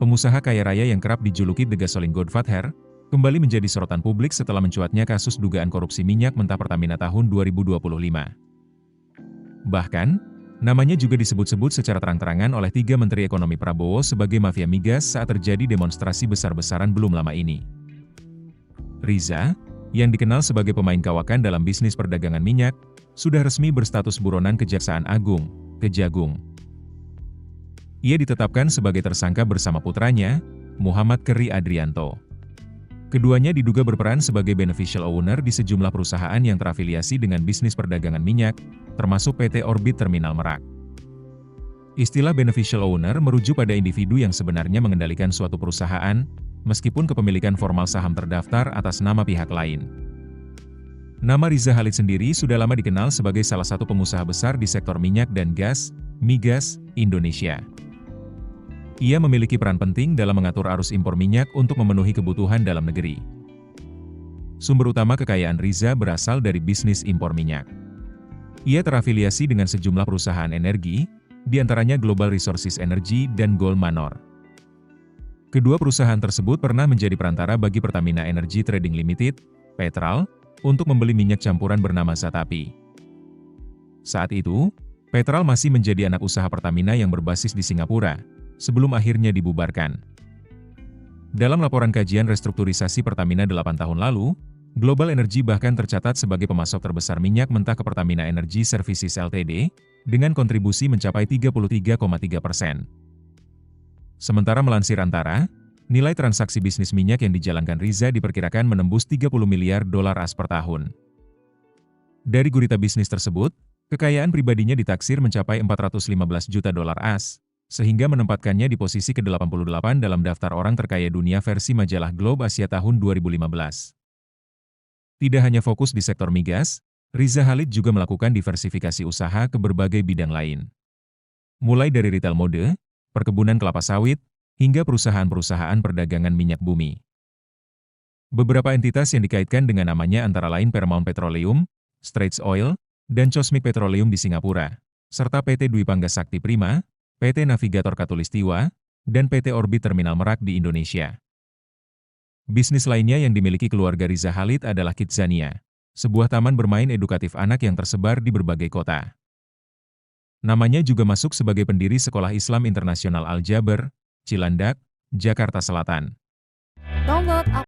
pengusaha kaya raya yang kerap dijuluki The Gasoline Godfather, kembali menjadi sorotan publik setelah mencuatnya kasus dugaan korupsi minyak mentah Pertamina tahun 2025. Bahkan, namanya juga disebut-sebut secara terang-terangan oleh 3 Menteri Ekonomi Prabowo sebagai mafia migas saat terjadi demonstrasi besar-besaran belum lama ini. Riza, yang dikenal sebagai pemain kawakan dalam bisnis perdagangan minyak, sudah resmi berstatus buronan Kejaksaan Agung, Kejagung. Ia ditetapkan sebagai tersangka bersama putranya, Muhammad Keri Adrianto. Keduanya diduga berperan sebagai beneficial owner di sejumlah perusahaan yang terafiliasi dengan bisnis perdagangan minyak, termasuk PT Orbit Terminal Merak. Istilah beneficial owner merujuk pada individu yang sebenarnya mengendalikan suatu perusahaan, meskipun kepemilikan formal saham terdaftar atas nama pihak lain. Nama Riza Khalid sendiri sudah lama dikenal sebagai salah satu pengusaha besar di sektor minyak dan gas, migas, Indonesia. Ia memiliki peran penting dalam mengatur arus impor minyak untuk memenuhi kebutuhan dalam negeri. Sumber utama kekayaan Riza berasal dari bisnis impor minyak. Ia terafiliasi dengan sejumlah perusahaan energi, di antaranya Global Resources Energy dan Gold Manor. Kedua perusahaan tersebut pernah menjadi perantara bagi Pertamina Energy Trading Limited, Petral, untuk membeli minyak campuran bernama Zatapi. Saat itu, Petral masih menjadi anak usaha Pertamina yang berbasis di Singapura, sebelum akhirnya dibubarkan. Dalam laporan kajian restrukturisasi Pertamina 8 tahun lalu, Global Energy bahkan tercatat sebagai pemasok terbesar minyak mentah ke Pertamina Energy Services Ltd, dengan kontribusi mencapai 33,3%. Sementara melansir Antara, nilai transaksi bisnis minyak yang dijalankan Riza diperkirakan menembus 30 miliar dolar AS per tahun. Dari gurita bisnis tersebut, kekayaan pribadinya ditaksir mencapai 415 juta dolar AS, sehingga menempatkannya di posisi ke-88 dalam daftar orang terkaya dunia versi majalah Globe Asia tahun 2015. Tidak hanya fokus di sektor migas, Riza Khalid juga melakukan diversifikasi usaha ke berbagai bidang lain. Mulai dari retail mode, perkebunan kelapa sawit, hingga perusahaan-perusahaan perdagangan minyak bumi. Beberapa entitas yang dikaitkan dengan namanya antara lain Paramount Petroleum, Straits Oil, dan Cosmic Petroleum di Singapura, serta PT Dwi Panggas Sakti Prima, PT Navigator Katulistiwa, dan PT Orbit Terminal Merak di Indonesia. Bisnis lainnya yang dimiliki keluarga Riza Khalid adalah Kidzania, sebuah taman bermain edukatif anak yang tersebar di berbagai kota. Namanya juga masuk sebagai pendiri Sekolah Islam Internasional Al-Jaber, Cilandak, Jakarta Selatan.